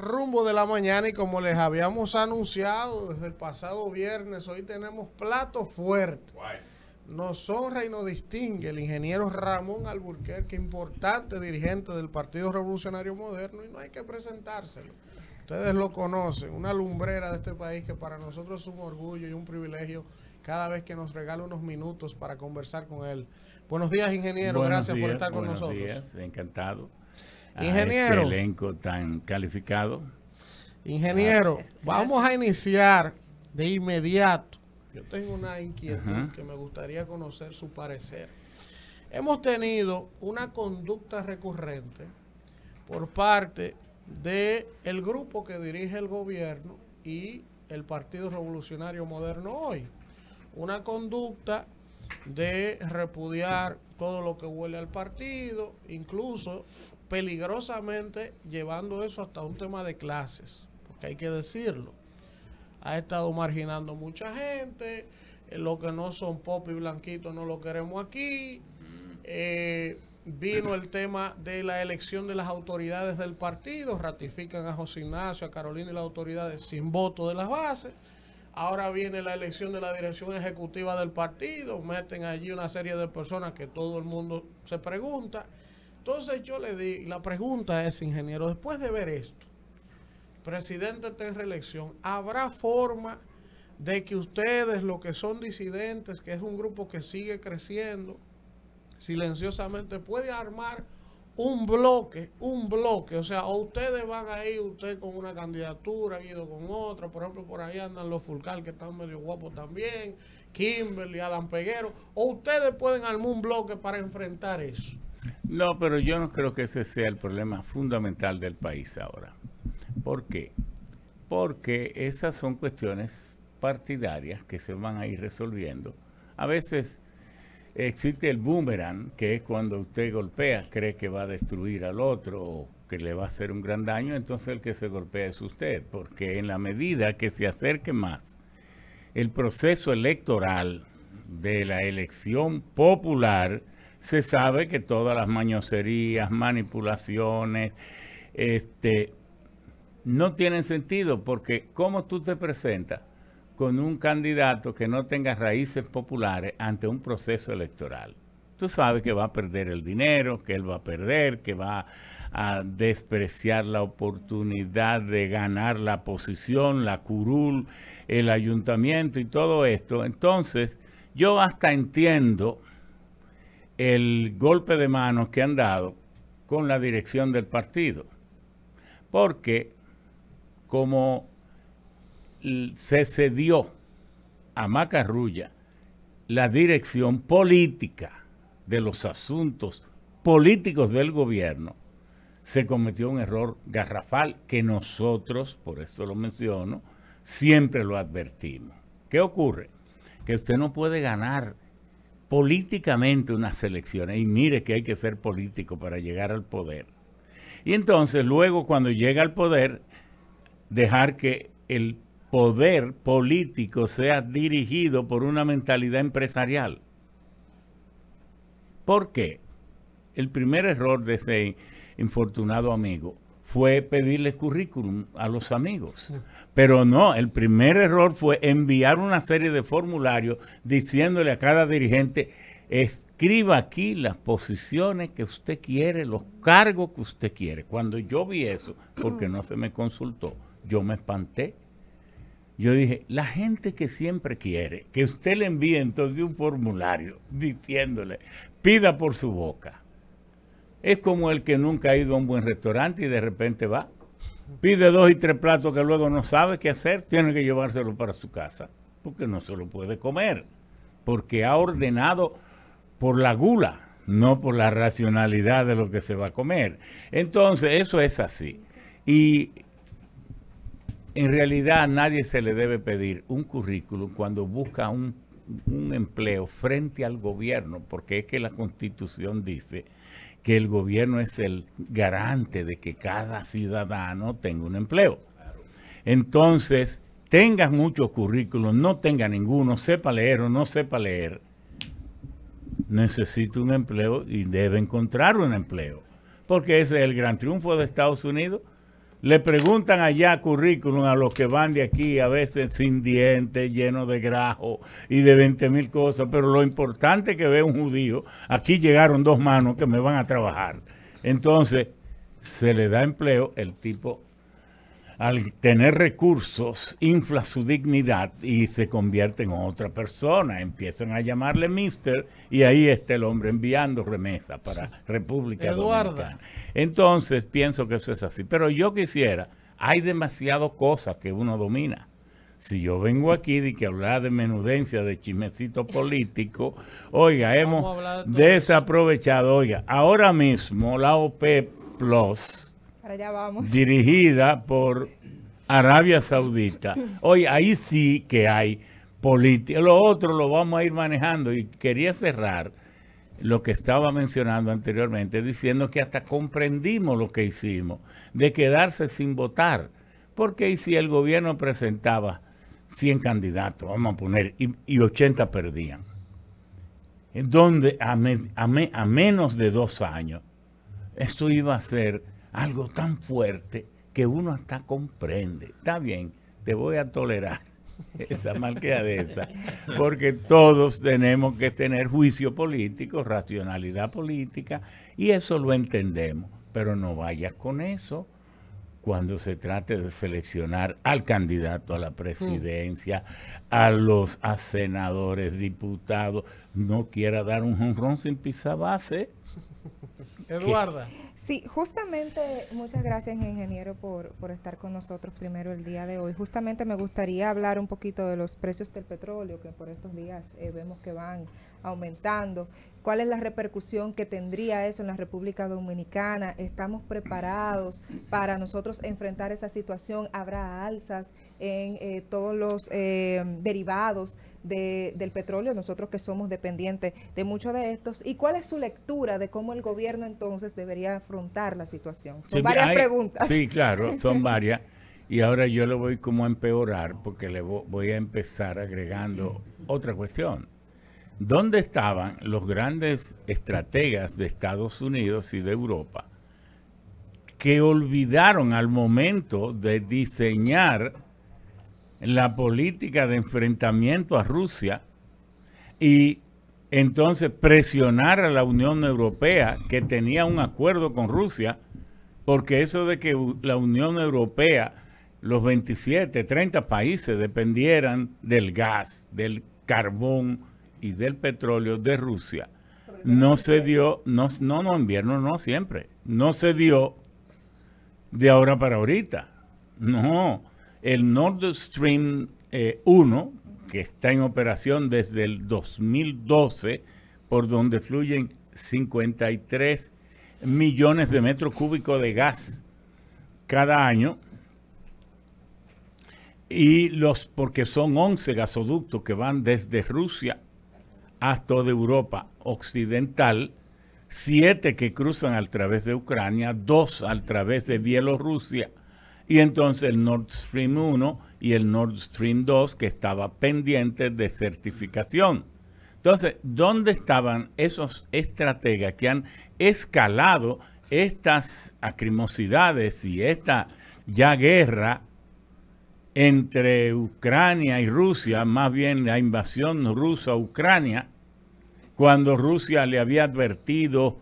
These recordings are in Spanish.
rumbo de la mañana y como les habíamos anunciado desde el pasado viernes, hoy tenemos plato fuerte. Nos honra y nos distingue el ingeniero Ramón Alburquerque, importante dirigente del Partido Revolucionario Moderno, y no hay que presentárselo. Ustedes lo conocen, una lumbrera de este país que para nosotros es un orgullo y un privilegio cada vez que nos regala unos minutos para conversar con él. Buenos días, ingeniero, gracias por estar con nosotros. Buenos días, encantado. Ingeniero. A este elenco tan calificado. Ingeniero, vamos a iniciar de inmediato. Yo tengo una inquietud que me gustaría conocer su parecer. Hemos tenido una conducta recurrente por parte del grupo que dirige el gobierno y el Partido Revolucionario Moderno hoy. Una conducta de repudiar todo lo que huele al partido, incluso peligrosamente llevando eso hasta un tema de clases, porque hay que decirlo. Ha estado marginando mucha gente, los que no son pop y blanquitos no lo queremos aquí. Vino el tema de la elección de las autoridades del partido, ratifican a José Ignacio, a Carolina y las autoridades sin voto de las bases. Ahora viene la elección de la dirección ejecutiva del partido, meten allí una serie de personas que todo el mundo se pregunta. Entonces yo le di, la pregunta es, ingeniero, después de ver esto, presidente está en reelección, ¿habrá forma de que ustedes, los que son disidentes, que es un grupo que sigue creciendo silenciosamente, puede armar un bloque, o sea, o ustedes van ahí, usted con una candidatura, Guido con otra, por ejemplo, por ahí andan los Fulcal que están medio guapos también, Kimberly, Adam Peguero, o ustedes pueden armar un bloque para enfrentar eso? No, pero yo no creo que ese sea el problema fundamental del país ahora. ¿Por qué? Porque esas son cuestiones partidarias que se van a ir resolviendo. A veces existe el boomerang, que es cuando usted golpea, cree que va a destruir al otro o que le va a hacer un gran daño, entonces el que se golpea es usted, porque en la medida que se acerque más el proceso electoral de la elección popular, se sabe que todas las mañoserías, manipulaciones, no tienen sentido, porque ¿cómo tú te presentas con un candidato que no tenga raíces populares ante un proceso electoral? Tú sabes que va a perder el dinero, que él va a perder, que va a despreciar la oportunidad de ganar la posición, la curul, el ayuntamiento y todo esto. Entonces, yo hasta entiendo el golpe de manos que han dado con la dirección del partido, porque como se cedió a Macarrulla la dirección política de los asuntos políticos del gobierno, se cometió un error garrafal que nosotros, por eso lo menciono, siempre lo advertimos. ¿Qué ocurre? Que usted no puede ganar políticamente unas elecciones, y mire que hay que ser político para llegar al poder. Y entonces luego cuando llega al poder, dejar que el poder político sea dirigido por una mentalidad empresarial. ¿Por qué? El primer error de ese infortunado amigo fue pedirle currículum a los amigos. Pero no, el primer error fue enviar una serie de formularios diciéndole a cada dirigente: escriba aquí las posiciones que usted quiere, los cargos que usted quiere. Cuando yo vi eso, porque no se me consultó, yo me espanté. Yo dije, la gente que siempre quiere que usted le envíe entonces un formulario diciéndole, pida por su boca. Es como el que nunca ha ido a un buen restaurante y de repente va, pide 2 y 3 platos que luego no sabe qué hacer, tiene que llevárselo para su casa, porque no se lo puede comer, porque ha ordenado por la gula, no por la racionalidad de lo que se va a comer. Entonces, eso es así. Y en realidad a nadie se le debe pedir un currículum cuando busca un empleo frente al gobierno, porque es que la Constitución dice que el gobierno es el garante de que cada ciudadano tenga un empleo. Entonces, tenga muchos currículos, no tenga ninguno, sepa leer o no sepa leer, necesita un empleo y debe encontrar un empleo, porque ese es el gran triunfo de Estados Unidos. Le preguntan allá currículum a los que van de aquí, a veces sin dientes, llenos de grajo y de 20,000 cosas, pero lo importante que ve un judío, aquí llegaron 2 manos que me van a trabajar. Entonces, se le da empleo, el tipo, al tener recursos, infla su dignidad y se convierte en otra persona. Empiezan a llamarle mister y ahí está el hombre enviando remesa para República Dominicana. Entonces, pienso que eso es así. Pero yo quisiera, hay demasiadas cosas que uno domina. Si yo vengo aquí de que hablar de menudencia, de chismecito político, oiga, hemos desaprovechado. Oiga, ahora mismo la OPEP Plus, para allá vamos, dirigida por Arabia Saudita, oye, ahí sí que hay política. Lo otro lo vamos a ir manejando. Y quería cerrar lo que estaba mencionando anteriormente, diciendo que hasta comprendimos lo que hicimos, de quedarse sin votar. Porque si el gobierno presentaba 100 candidatos, vamos a poner, y 80 perdían, donde a menos de 2 años, esto iba a ser algo tan fuerte que uno hasta comprende. Está bien, te voy a tolerar esa malcriadeza, porque todos tenemos que tener juicio político, racionalidad política, y eso lo entendemos. Pero no vayas con eso cuando se trate de seleccionar al candidato a la presidencia, a los senadores, diputados. No quiera dar un jonrón sin pisar base. Eduarda. Sí, justamente, muchas gracias, ingeniero, por estar con nosotros primero el día de hoy. Justamente me gustaría hablar un poquito de los precios del petróleo, que por estos días vemos que van aumentando. ¿Cuál es la repercusión que tendría eso en la República Dominicana? ¿Estamos preparados para nosotros enfrentar esa situación? ¿Habrá alzas en todos los derivados del petróleo, nosotros que somos dependientes de muchos de estos? ¿Y cuál es su lectura de cómo el gobierno entonces debería afrontar la situación? Son varias preguntas. Sí, claro, son varias. Y ahora yo le voy como a empeorar, porque le voy a empezar agregando otra cuestión. ¿Dónde estaban los grandes estrategas de Estados Unidos y de Europa que olvidaron al momento de diseñar la política de enfrentamiento a Rusia y entonces presionar a la Unión Europea, que tenía un acuerdo con Rusia? Porque eso de que la Unión Europea, los 27, 30 países dependieran del gas, del carbón y del petróleo de Rusia, no se dio, no, invierno no siempre, no se dio de ahora para ahorita. No, el Nord Stream 1, que está en operación desde el 2012, por donde fluyen 53 millones de metros cúbicos de gas cada año, y porque son 11 gasoductos que van desde Rusia hasta toda Europa occidental, 7 que cruzan a través de Ucrania, 2 a través de Bielorrusia, y entonces el Nord Stream 1 y el Nord Stream 2 que estaba pendiente de certificación. Entonces, ¿dónde estaban esos estrategas que han escalado estas acrimosidades y esta ya guerra entre Ucrania y Rusia, más bien la invasión rusa a Ucrania, cuando Rusia le había advertido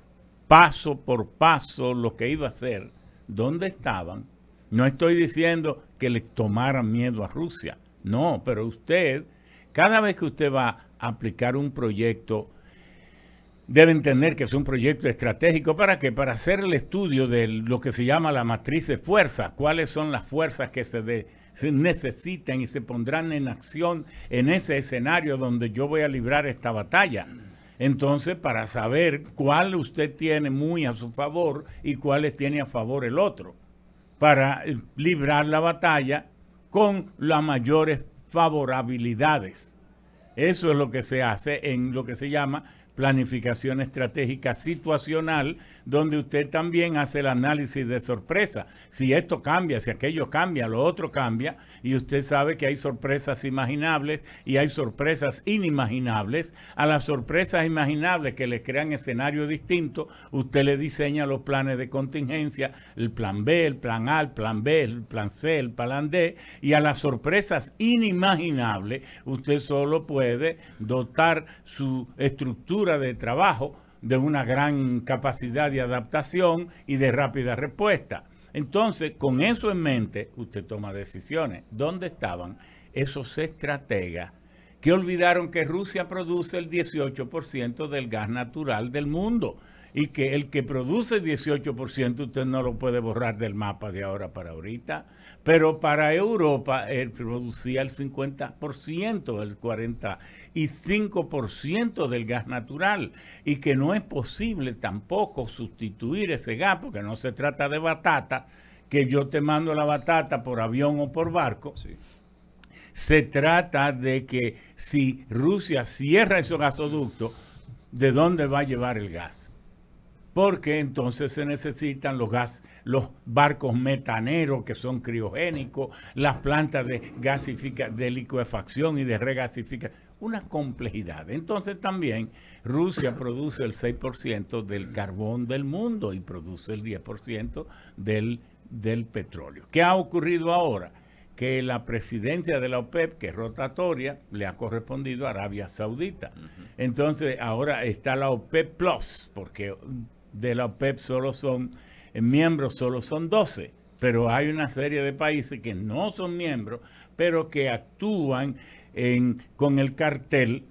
paso por paso lo que iba a hacer? ¿Dónde estaban? No estoy diciendo que le tomaran miedo a Rusia, no, pero usted, cada vez que usted va a aplicar un proyecto, debe entender que es un proyecto estratégico. ¿Para qué? Para hacer el estudio de lo que se llama la matriz de fuerzas, cuáles son las fuerzas que se necesitan y se pondrán en acción en ese escenario donde yo voy a librar esta batalla. Entonces, para saber cuál usted tiene muy a su favor y cuáles tiene a favor el otro, para librar la batalla con las mayores favorabilidades. Eso es lo que se hace en lo que se llama planificación estratégica situacional, donde usted también hace el análisis de sorpresa. Si esto cambia, si aquello cambia, lo otro cambia, y usted sabe que hay sorpresas imaginables y hay sorpresas inimaginables. A las sorpresas imaginables que le crean escenarios distintos, usted le diseña los planes de contingencia, el plan B, el plan A, el plan B, el plan C, el plan D, y a las sorpresas inimaginables, usted solo puede dotar su estructura de trabajo de una gran capacidad de adaptación y de rápida respuesta. Entonces, con eso en mente, usted toma decisiones. ¿Dónde estaban esos estrategas que olvidaron que Rusia produce el 18% del gas natural del mundo? Y que el que produce 18% usted no lo puede borrar del mapa de ahora para ahorita. Pero para Europa él producía el 50%, el 45% del gas natural. Y que no es posible tampoco sustituir ese gas, porque no se trata de batata, que yo te mando la batata por avión o por barco. Sí. Se trata de que si Rusia cierra esos gasoductos, ¿de dónde va a llevar el gas? Porque entonces se necesitan los barcos metaneros que son criogénicos, las plantas de liquefacción y de regasificación, una complejidad. Entonces también Rusia produce el 6% del carbón del mundo y produce el 10% del petróleo. ¿Qué ha ocurrido ahora? Que la presidencia de la OPEP, que es rotatoria, le ha correspondido a Arabia Saudita. Entonces ahora está la OPEP Plus, porque de la OPEP miembros solo son 12, pero hay una serie de países que no son miembros, pero que actúan con el cartel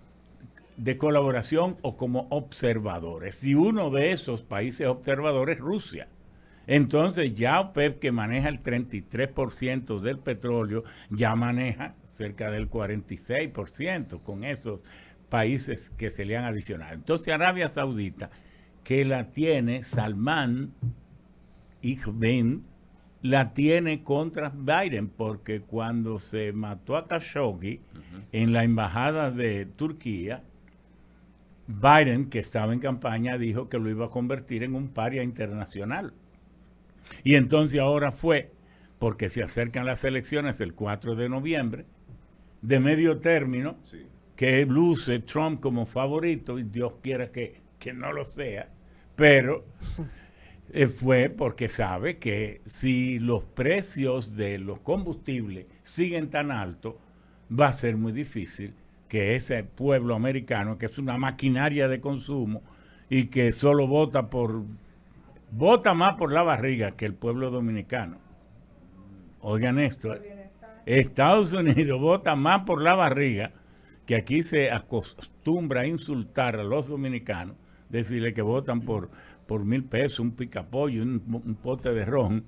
de colaboración o como observadores. Y uno de esos países observadores es Rusia. Entonces ya OPEP, que maneja el 33% del petróleo, ya maneja cerca del 46% con esos países que se le han adicionado. Entonces Arabia Saudita, que la tiene Salman bin, la tiene contra Biden, porque cuando se mató a Khashoggi en la embajada de Turquía, Biden, que estaba en campaña, dijo que lo iba a convertir en un paria internacional. Y entonces ahora fue, porque se acercan las elecciones del 4 de noviembre, de medio término, sí, que luce Trump como favorito, y Dios quiera que no lo sea, pero fue porque sabe que si los precios de los combustibles siguen tan altos, va a ser muy difícil que ese pueblo americano, que es una maquinaria de consumo y que solo vota más por la barriga que el pueblo dominicano. Oigan esto, Estados Unidos vota más por la barriga, que aquí se acostumbra a insultar a los dominicanos, decirle que votan por 1,000 pesos, un picapollo, un pote de ron,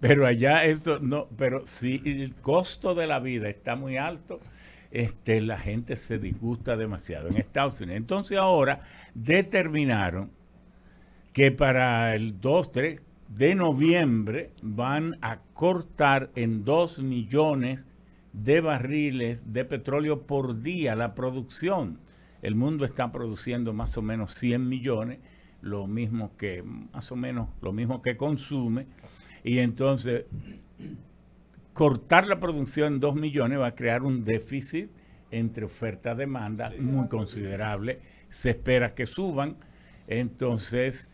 pero allá eso no, pero si el costo de la vida está muy alto, la gente se disgusta demasiado en Estados Unidos. Entonces ahora determinaron que para el 2-3 de noviembre van a cortar en 2 millones de barriles de petróleo por día la producción. El mundo está produciendo más o menos 100 millones, más o menos lo mismo que consume, y entonces cortar la producción en 2 millones va a crear un déficit entre oferta y demanda muy considerable. Se espera que suban, entonces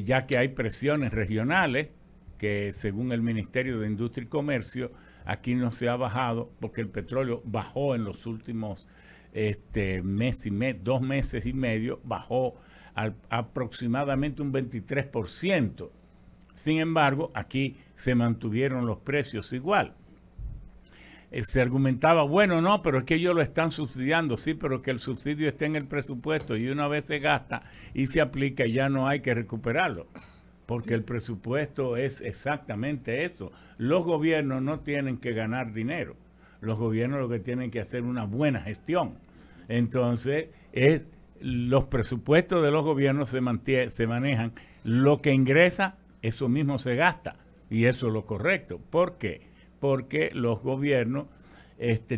ya que hay presiones regionales, que según el Ministerio de Industria y Comercio, aquí no se ha bajado, porque el petróleo bajó en los últimos 2 meses y medio, bajó aproximadamente un 23%. Sin embargo, aquí se mantuvieron los precios igual. Se argumentaba, bueno, no, pero es que ellos lo están subsidiando. Sí, pero que el subsidio esté en el presupuesto y una vez se gasta y se aplica, ya no hay que recuperarlo, porque el presupuesto es exactamente eso. Los gobiernos no tienen que ganar dinero. Los gobiernos lo que tienen que hacer es una buena gestión. Entonces, los presupuestos de los gobiernos se manejan. Lo que ingresa, eso mismo se gasta. Y eso es lo correcto. ¿Por qué? Porque los gobiernos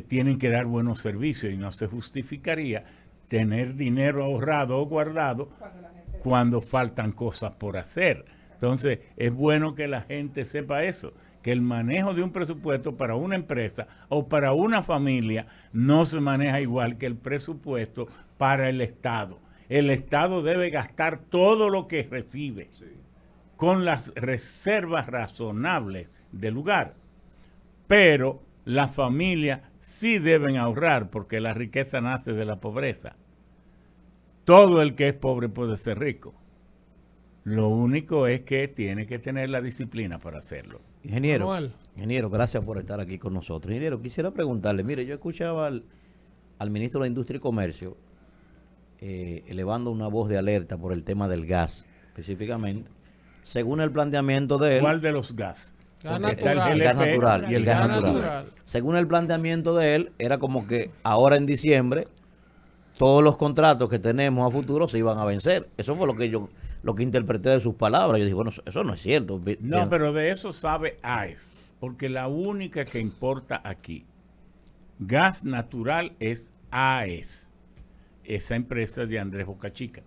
tienen que dar buenos servicios y no se justificaría tener dinero ahorrado o guardado cuando faltan cosas por hacer. Entonces, es bueno que la gente sepa eso, que el manejo de un presupuesto para una empresa o para una familia no se maneja igual que el presupuesto para el Estado. El Estado debe gastar todo lo que recibe con las reservas razonables del lugar, pero las familias sí deben ahorrar porque la riqueza nace de la pobreza. Todo el que es pobre puede ser rico. Lo único es que tiene que tener la disciplina para hacerlo. Ingeniero, gracias por estar aquí con nosotros. Ingeniero, quisiera preguntarle, mire, yo escuchaba al ministro de Industria y Comercio elevando una voz de alerta por el tema del gas, específicamente, según el planteamiento de él. ¿Cuál de los gas? Está el gas natural y el gas natural. Según el planteamiento de él, era como que ahora en diciembre todos los contratos que tenemos a futuro se iban a vencer. Eso fue lo que interpreté de sus palabras. Yo dije, bueno, eso no es cierto. No, pero de eso sabe AES, porque la única que importa aquí, gas natural, es AES, esa empresa de Andrés Bocachica.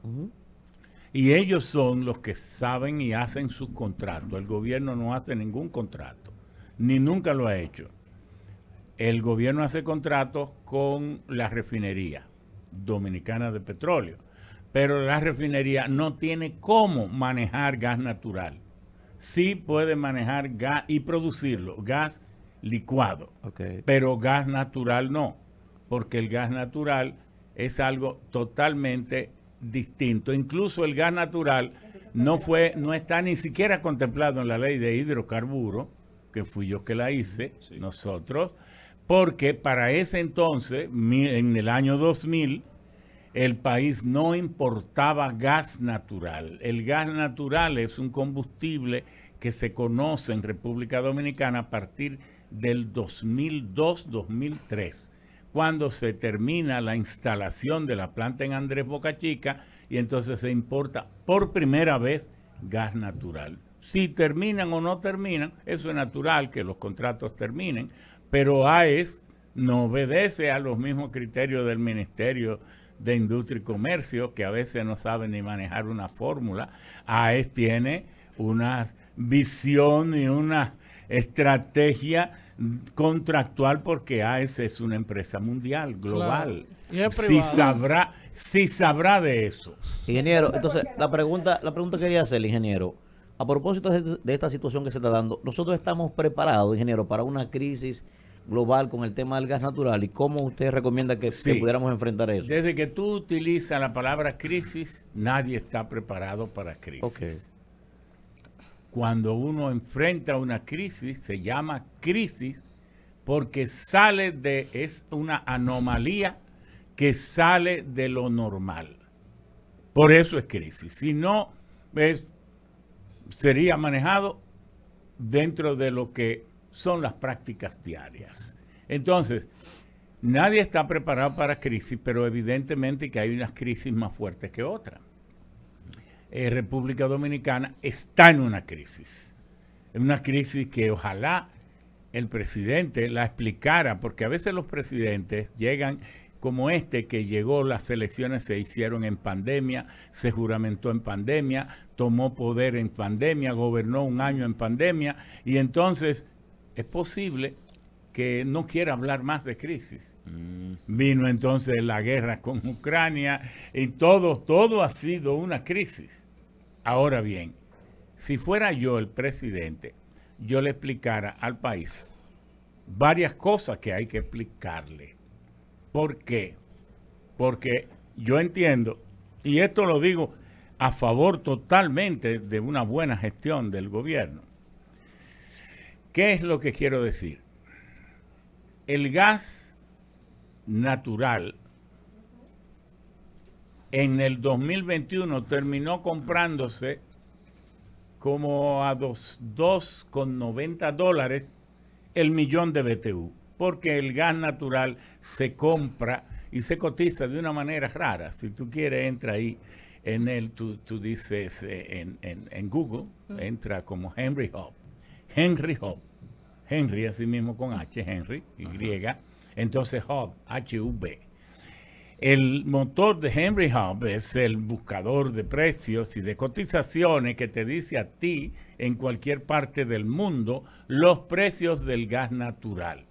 Y ellos son los que saben y hacen sus contratos. El gobierno no hace ningún contrato, ni nunca lo ha hecho. El gobierno hace contratos con la refinería dominicana de petróleo, pero la refinería no tiene cómo manejar gas natural. Sí puede manejar gas y producirlo, gas licuado, pero gas natural no, porque el gas natural es algo totalmente distinto. Incluso el gas natural no está ni siquiera contemplado en la ley de hidrocarburos, que fui yo que la hice, nosotros, porque para ese entonces, en el año 2000, el país no importaba gas natural. El gas natural es un combustible que se conoce en República Dominicana a partir del 2002-2003, cuando se termina la instalación de la planta en Andrés Bocachica y entonces se importa por primera vez gas natural. Si terminan o no terminan, eso es natural que los contratos terminen, pero AES no obedece a los mismos criterios del Ministerio de Industria y Comercio, que a veces no sabe ni manejar una fórmula. AES tiene una visión y una estrategia contractual porque AES es una empresa mundial, global. Claro. Sí sabrá de eso. Ingeniero, entonces la pregunta quería hacerle, ingeniero, a propósito de esta situación que se está dando, nosotros estamos preparados, ingeniero, para una crisis global con el tema del gas natural, y cómo usted recomienda que pudiéramos enfrentar eso. Desde que tú utilizas la palabra crisis, nadie está preparado para crisis. Cuando uno enfrenta una crisis, se llama crisis porque es una anomalía que sale de lo normal. Por eso es crisis. Si no, sería manejado dentro de lo que son las prácticas diarias. Entonces, nadie está preparado para crisis, pero evidentemente que hay unas crisis más fuertes que otras. República Dominicana está en una crisis que ojalá el presidente la explicara, porque a veces los presidentes llegan como que llegó, las elecciones se hicieron en pandemia, se juramentó en pandemia, tomó poder en pandemia, gobernó un año en pandemia, y entonces es posible que no quiera hablar más de crisis. Vino entonces la guerra con Ucrania y todo ha sido una crisis. Ahora bien, si fuera yo el presidente, yo le explicara al país varias cosas que hay que explicarle. ¿Por qué? Porque yo entiendo, y esto lo digo a favor totalmente de una buena gestión del gobierno. ¿Qué es lo que quiero decir? El gas natural en el 2021 terminó comprándose como a $2.90 el millón de BTU, porque el gas natural se compra y se cotiza de una manera rara. Si tú quieres, entra ahí en tú dices en Google, entra como Henry Hub. Henry así mismo con H, Henry, Y, entonces Hub, HV. el motor de Henry Hub es el buscador de precios y de cotizaciones que te dice a ti en cualquier parte del mundo los precios del gas natural.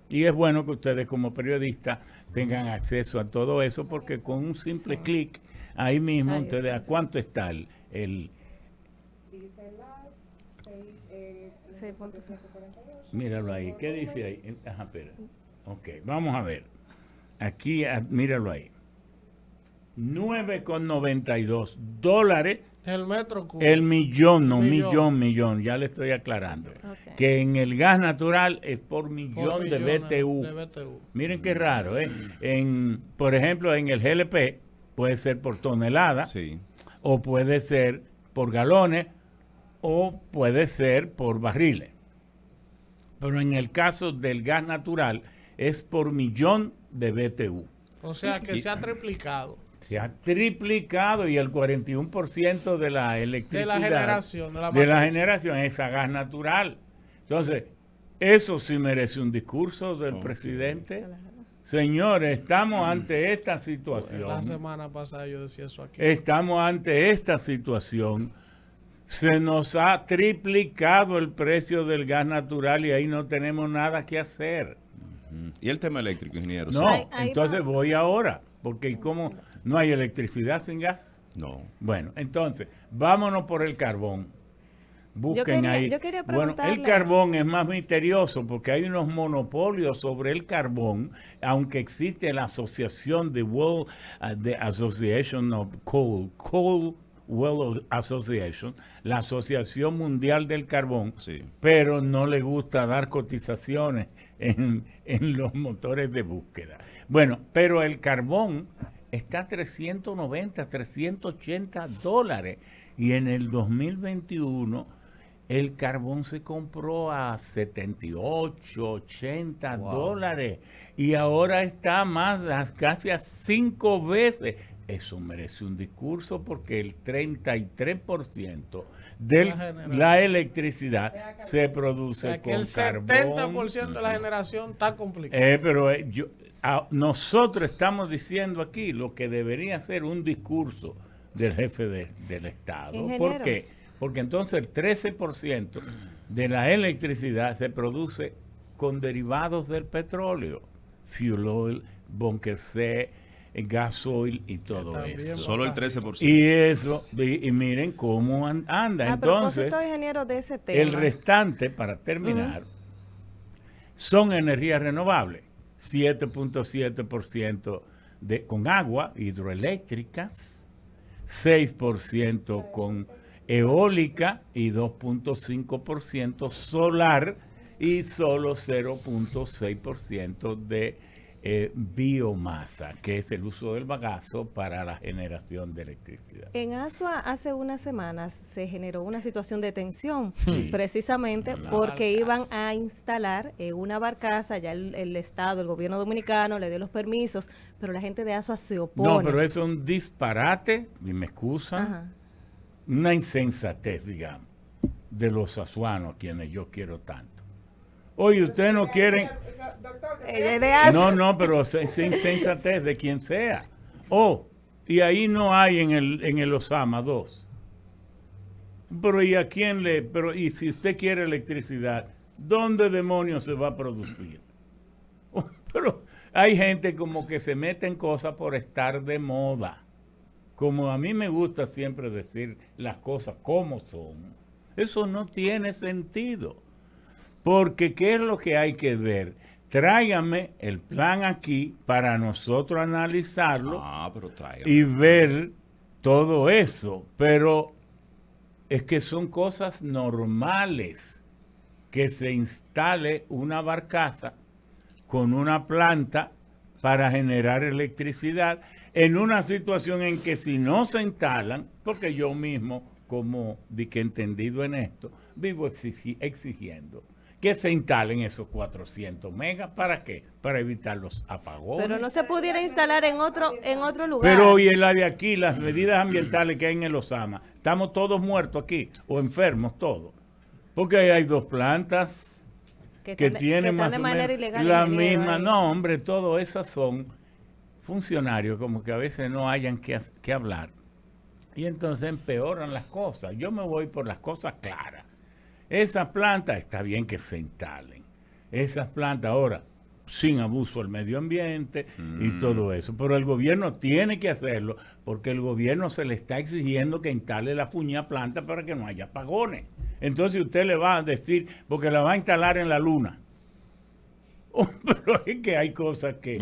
Y es bueno que ustedes como periodistas tengan acceso a todo eso porque con un simple clic ahí mismo ustedes a cuánto está el Dice las 6.48. míralo ahí, ¿qué dice ahí? Ajá, espera. Ok, vamos a ver. Aquí, míralo ahí. 9,92 dólares El metro cúbico. el millón, ya le estoy aclarando. Ok. Que en el gas natural es por millón Por de millones BTU. de BTU. Miren qué raro, ¿eh? Por ejemplo, en el GLP puede ser por tonelada, Sí. o puede ser por galones, o puede ser por barriles. Pero en el caso del gas natural es por millón de BTU. O sea que se ha triplicado. Se ha triplicado y el 41% de la electricidad De la generación, de la de la matriz. generación es a gas natural. Entonces, eso sí merece un discurso del presidente. Señores, estamos ante esta situación. La semana pasada yo decía eso aquí. Estamos ante esta situación. Se nos ha triplicado el precio del gas natural y ahí no tenemos nada que hacer. Y el tema eléctrico, ingeniero. No, ¿sí? Ahí entonces va. voy ahora, porque ¿cómo no hay electricidad sin gas? No. Bueno, entonces, vámonos por el carbón. Busquen ahí. yo quería Bueno, el preguntarle- carbón es más misterioso porque hay unos monopolios sobre el carbón, aunque existe la asociación de World, the Association of Coal World Association, la Asociación Mundial del Carbón, Sí. pero no le gusta dar cotizaciones en los motores de búsqueda. Bueno, pero el carbón está a 390, 380 dólares y en el 2021 el carbón se compró a 78, 80 dólares y ahora está más, casi a 5 veces. Eso merece un discurso porque el 33% de La generación. la electricidad se O produce sea que con el carbón. 70% de la generación está complicado. Pero nosotros estamos diciendo aquí lo que debería ser un discurso del jefe del Estado. Ingeniero. ¿Por qué? Porque entonces el 13% de la electricidad se produce con derivados del petróleo, fuel oil, bunker C, gasoil y todo también eso. Solo el 13%. Y eso, y miren cómo anda. A Entonces, propósito, ingeniero, de ese tema. el restante, para terminar, son energías renovables. 7.7% con agua, hidroeléctricas, 6% con eólica y 2.5% solar y solo 0.6% de biomasa, que es el uso del bagazo para la generación de electricidad. En Asua hace unas semanas se generó una situación de tensión, Sí. precisamente La porque barcaza. iban a instalar una barcaza, ya el Estado, el gobierno dominicano le dio los permisos, pero la gente de Asua se opone. No, pero eso es un disparate, y me excusan, Ajá. una insensatez, digamos, de los asuanos, a quienes yo quiero tanto. Oye, ustedes no quieren... De Asua. No, pero es insensatez de quien sea. Y ahí no hay en el Osama 2. Pero ¿y a quién y si usted quiere electricidad, ¿dónde demonios se va a producir? Pero hay gente como que se mete en cosas por estar de moda. Como a mí me gusta siempre decir las cosas como son. Eso no tiene sentido. Porque ¿qué es lo que hay que ver? Tráigame el plan aquí para nosotros analizarlo Pero traiga. y ver todo eso. Pero es que son cosas normales que se instale una barcaza con una planta para generar electricidad en una situación en que si no se instalan, porque yo mismo, como de que entendido en esto, vivo exigiendo que se instalen esos 400 megas. ¿Para qué? Para evitar los apagones. Pero no se pudiera instalar en otro lugar. Pero hoy en la de aquí, las medidas ambientales que hay en el Osama, estamos todos muertos aquí, o enfermos todos. Porque ahí hay 2 plantas que están tienen de más o manera menos ilegal, la ingeniero, misma. ahí. No, hombre, todas esas son funcionarios como que a veces no hayan que hablar y entonces empeoran las cosas. Yo me voy por las cosas claras. Esas plantas está bien que se instalen. Esas plantas ahora sin abuso al medio ambiente y todo eso. Pero el gobierno tiene que hacerlo porque el gobierno se le está exigiendo que instale la puñada planta para que no haya apagones. Entonces usted le va a decir, porque la va a instalar en la luna. Pero es que hay cosas que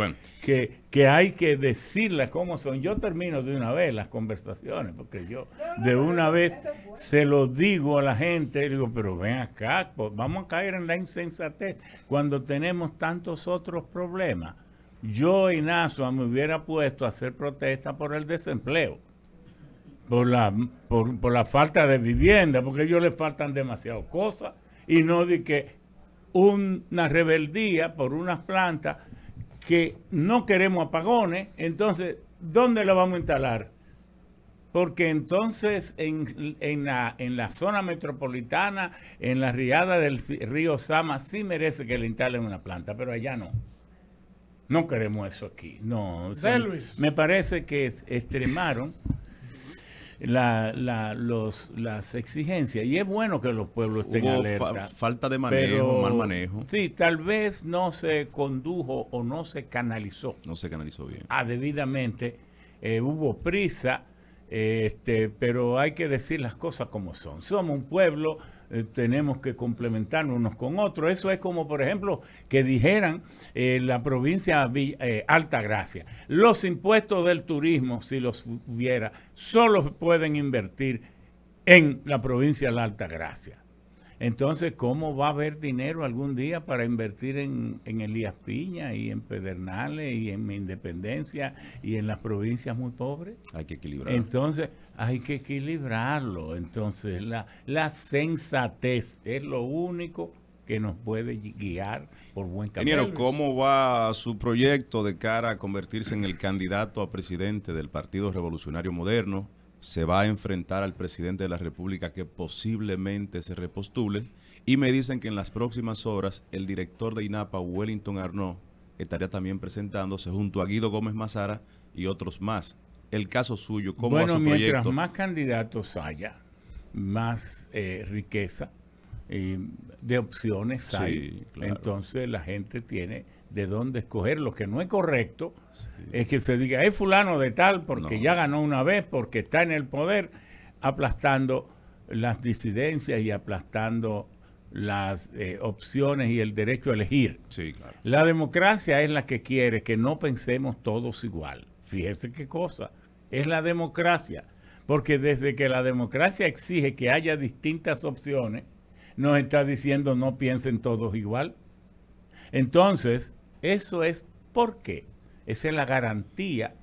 hay que decirlas como son. Yo termino de una vez las conversaciones, porque yo de una vez se lo digo a la gente, digo, pero ven acá, pues vamos a caer en la insensatez cuando tenemos tantos otros problemas. Yo en Asua me hubiera puesto a hacer protesta por el desempleo, por la falta de vivienda, porque a ellos les faltan demasiadas cosas, y no de que una rebeldía por unas plantas que no queremos apagones. Entonces, ¿dónde la vamos a instalar? Porque entonces en la zona metropolitana, en la riada del río Sama, sí merece que le instalen una planta, pero allá no. No queremos eso aquí. No. Me parece que extremaron las exigencias, y es bueno que los pueblos estén alerta. Falta de manejo, mal manejo. Sí, tal vez no se condujo o no se canalizó. No se canalizó bien. Debidamente, hubo prisa, pero hay que decir las cosas como son. Somos un pueblo, tenemos que complementarnos unos con otros. Eso es como, por ejemplo, que dijeran la provincia Altagracia, los impuestos del turismo, si los hubiera, solo pueden invertir en la provincia de la Altagracia. Entonces, ¿cómo va a haber dinero algún día para invertir en Elías Piña y en Pedernales y en Independencia y en las provincias muy pobres? Hay que equilibrar. Entonces, hay que equilibrarlo. Entonces, la sensatez es lo único que nos puede guiar por buen camino. Ingeniero, ¿cómo va su proyecto de cara a convertirse en el candidato a presidente del Partido Revolucionario Moderno? Se va a enfrentar al presidente de la República que posiblemente se repostule, y me dicen que en las próximas horas el director de INAPA, Wellington Arnaud, estaría también presentándose junto a Guido Gómez Mazara y otros más. El caso suyo, ¿cómo va su proyecto? Bueno, mientras más candidatos haya, más riqueza de opciones hay. Sí, claro. Entonces la gente tiene de dónde escoger. Lo que no es correcto es que se diga, es fulano de tal porque ya ganó una vez, porque está en el poder, aplastando las disidencias y aplastando las opciones y el derecho a elegir. Sí, claro. La democracia es la que quiere que no pensemos todos igual. Fíjese qué cosa, es la democracia. Porque desde que la democracia exige que haya distintas opciones, nos está diciendo no piensen todos igual. Entonces, eso es porque esa es la garantía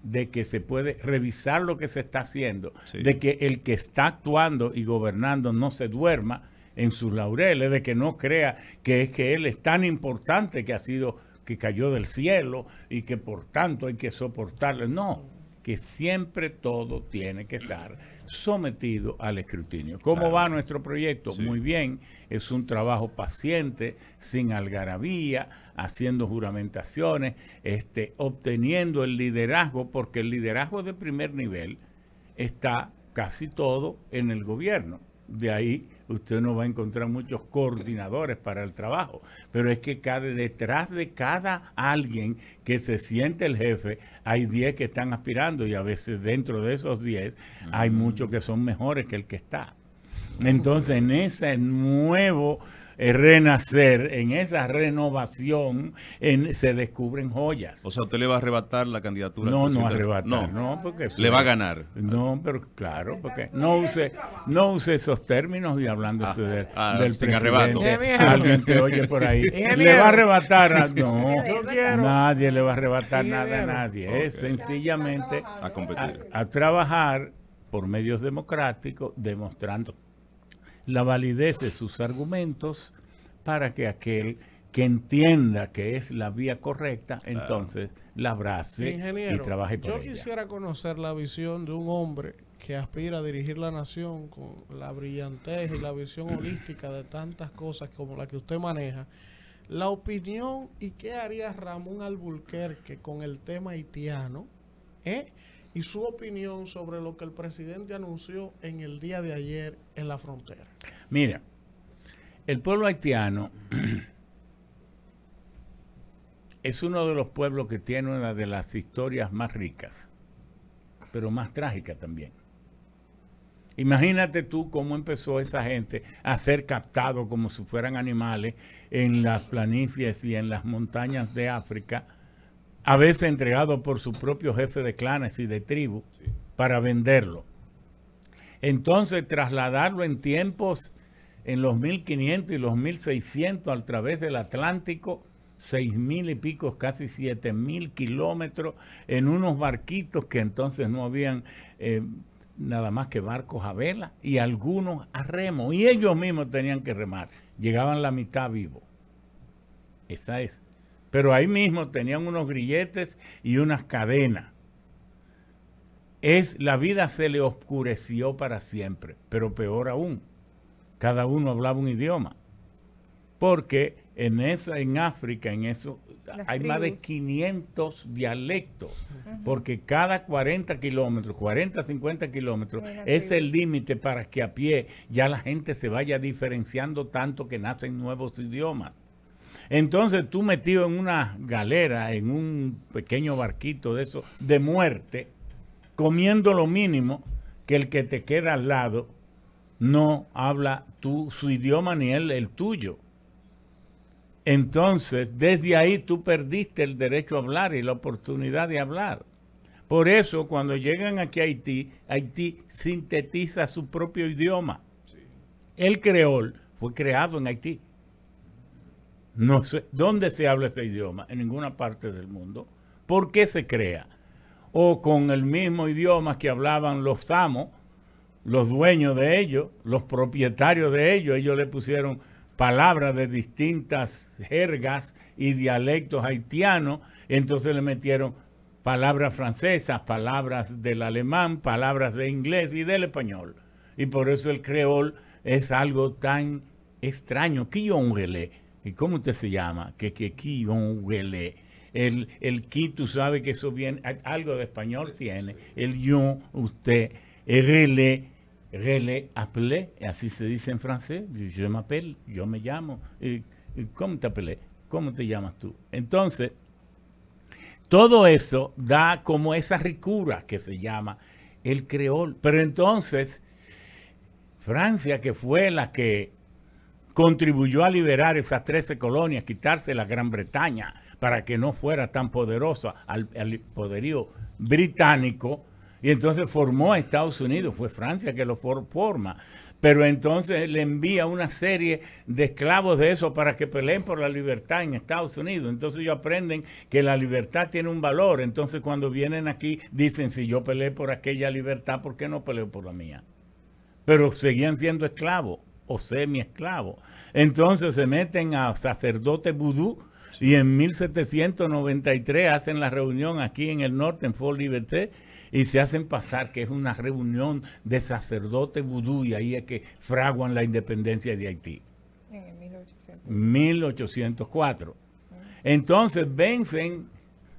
de que se puede revisar lo que se está haciendo, de que el que está actuando y gobernando no se duerma en sus laureles, de que no crea que es que él es tan importante que cayó del cielo y que por tanto hay que soportarle. No, que siempre todo tiene que estar sometido al escrutinio. ¿Cómo va nuestro proyecto? Muy bien, es un trabajo paciente, sin algarabía, haciendo juramentaciones, obteniendo el liderazgo, porque el liderazgo de primer nivel está casi todo en el gobierno. De ahí usted no va a encontrar muchos coordinadores para el trabajo, pero es que detrás de cada alguien que se siente el jefe, hay 10 que están aspirando, y a veces dentro de esos 10 hay muchos que son mejores que el que está. Entonces, en ese nuevo renacer, en esa renovación, se descubren joyas. O sea, ¿usted le va a arrebatar la candidatura? No, no arrebatar, no, porque le va a ganar. No, pero claro, porque no use esos términos y hablándose del presidente. Alguien te oye por ahí. ¿Le va a arrebatar? No, nadie le va a arrebatar nada a nadie. Es sencillamente a competir, a trabajar por medios democráticos, demostrando la validez de sus argumentos para que aquel que entienda que es la vía correcta, entonces la abrace y trabaje por ella. Yo quisiera conocer la visión de un hombre que aspira a dirigir la nación con la brillantez y la visión holística de tantas cosas como la que usted maneja, la opinión y qué haría Ramón Alburquerque con el tema haitiano, y su opinión sobre lo que el presidente anunció en el día de ayer en la frontera. Mira, el pueblo haitiano es uno de los pueblos que tiene una de las historias más ricas, pero más trágicas también. Imagínate tú cómo empezó esa gente a ser captado como si fueran animales en las planicies y en las montañas de África, a veces entregado por su propio jefe de clanes y de tribu, sí, para venderlo. Entonces trasladarlo en tiempos, en los 1500 y los 1600 a través del Atlántico, 6,000 y pico, casi 7,000 kilómetros, en unos barquitos que entonces no habían nada más que barcos a vela y algunos a remo, y ellos mismos tenían que remar, llegaban la mitad vivos. Esa es. Pero ahí mismo tenían unos grilletes y unas cadenas. La vida se le oscureció para siempre, pero peor aún, cada uno hablaba un idioma. Porque en África, hay más de 500 dialectos, porque cada 40 kilómetros, 40, 50 kilómetros, es el límite para que a pie ya la gente se vaya diferenciando tanto que nacen nuevos idiomas. Entonces tú metido en una galera, en un pequeño barquito de eso, de muerte, comiendo lo mínimo, que el que te queda al lado no habla su idioma ni el tuyo. Entonces, desde ahí tú perdiste el derecho a hablar y la oportunidad de hablar. Por eso, cuando llegan aquí a Haití, Haití sintetiza su propio idioma. Sí. El creol fue creado en Haití. No sé dónde se habla ese idioma, en ninguna parte del mundo. ¿Por qué se crea? O con el mismo idioma que hablaban los amos, los dueños de ellos, los propietarios de ellos le pusieron palabras de distintas jergas y dialectos haitianos, entonces le metieron palabras francesas, palabras del alemán, palabras de inglés y del español. Y por eso el creol es algo tan extraño. Quillongelé. ¿Y cómo usted se llama? Que quillongelé. El qui, tú sabes que eso viene, algo de español tiene. El yo, usted, relé, appelé, así se dice en francés. Je m'appelle, yo me llamo. ¿Cómo te appelé? ¿Cómo te llamas tú? Entonces, todo eso da como esa ricura que se llama el creol. Pero entonces, Francia, que fue la que contribuyó a liberar esas 13 colonias, quitarse la Gran Bretaña para que no fuera tan poderosa al poderío británico, y entonces formó a Estados Unidos. Fue Francia que lo forma, pero entonces le envía una serie de esclavos de eso para que peleen por la libertad en Estados Unidos. Entonces ellos aprenden que la libertad tiene un valor. Entonces cuando vienen aquí dicen, si yo peleé por aquella libertad, ¿por qué no peleo por la mía? Pero seguían siendo esclavos o semi-esclavos. Entonces se meten a sacerdotes vudú, y en 1793 hacen la reunión aquí en el norte, en Fort Liberté, y se hacen pasar que es una reunión de sacerdotes vudú, y ahí es que fraguan la independencia de Haití. En 1804. Entonces vencen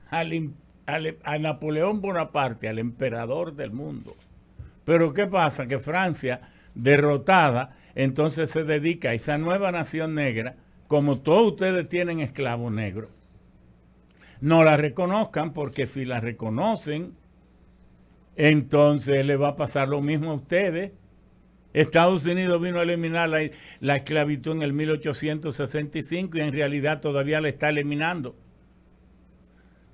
a Napoleón Bonaparte, al emperador del mundo. Pero ¿qué pasa? Que Francia, derrotada, entonces se dedica a esa nueva nación negra. Como todos ustedes tienen esclavos negros, no la reconozcan, porque si la reconocen, entonces le va a pasar lo mismo a ustedes. Estados Unidos vino a eliminar la esclavitud en el 1865 y en realidad todavía la está eliminando.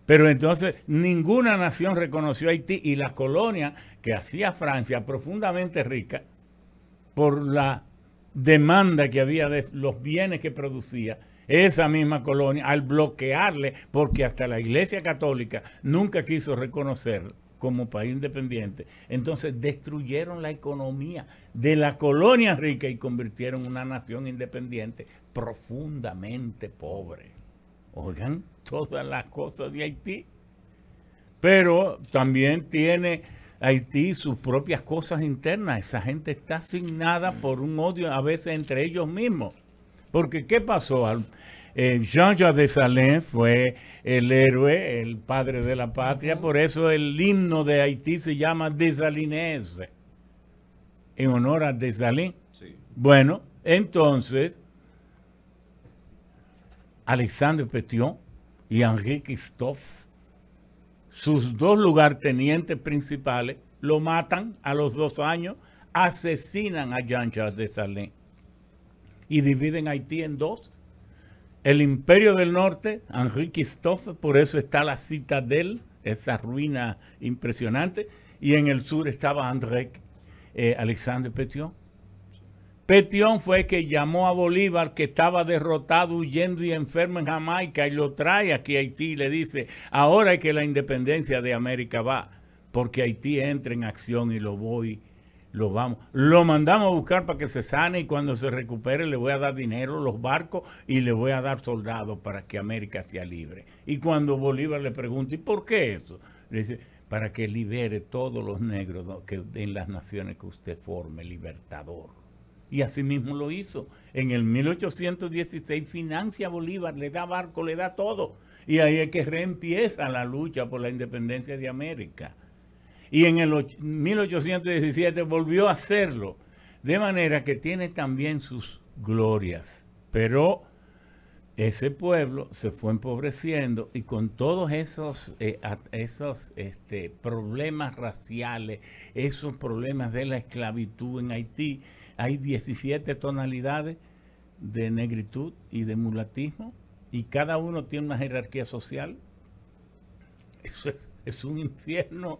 Pero entonces ninguna nación reconoció a Haití, y la colonia que hacía Francia, profundamente rica por la demanda que había de los bienes que producía, esa misma colonia, al bloquearle, porque hasta la Iglesia Católica nunca quiso reconocer como país independiente, entonces destruyeron la economía de la colonia rica y convirtieron una nación independiente profundamente pobre. Oigan, todas las cosas de Haití. Pero también tiene Haití sus propias cosas internas. Esa gente está asignada por un odio a veces entre ellos mismos. Porque ¿qué pasó? Jean-Jacques Dessalines fue el héroe, el padre de la patria, por eso el himno de Haití se llama Dessalines, en honor a Dessalines. Sí. Bueno, entonces, Alexandre Pétion y Henri Christophe, sus dos lugartenientes principales, lo matan a los 2 años, asesinan a Jean-Jacques Dessalines y dividen Haití en 2. El Imperio del Norte, Henri Christophe, por eso está la Citadelle, esa ruina impresionante, y en el sur estaba Alexandre Pétion. Pétion fue que llamó a Bolívar, que estaba derrotado, huyendo y enfermo en Jamaica, y lo trae aquí a Haití y le dice, ahora es que la independencia de América va, porque Haití entra en acción y lo vamos. Lo mandamos a buscar para que se sane y cuando se recupere le voy a dar dinero, los barcos, y le voy a dar soldados para que América sea libre. Y cuando Bolívar le pregunta, ¿y por qué eso? Le dice, para que libere todos los negros que en las naciones que usted forme, libertador. Y así mismo lo hizo. En el 1816 financia a Bolívar, le da barco, le da todo. Y ahí es que reempieza la lucha por la independencia de América. Y en el 1817 volvió a hacerlo. De manera que tiene también sus glorias. Pero ese pueblo se fue empobreciendo y con todos esos problemas raciales, esos problemas de la esclavitud en Haití, hay 17 tonalidades de negritud y de mulatismo y cada uno tiene una jerarquía social. Eso es un infierno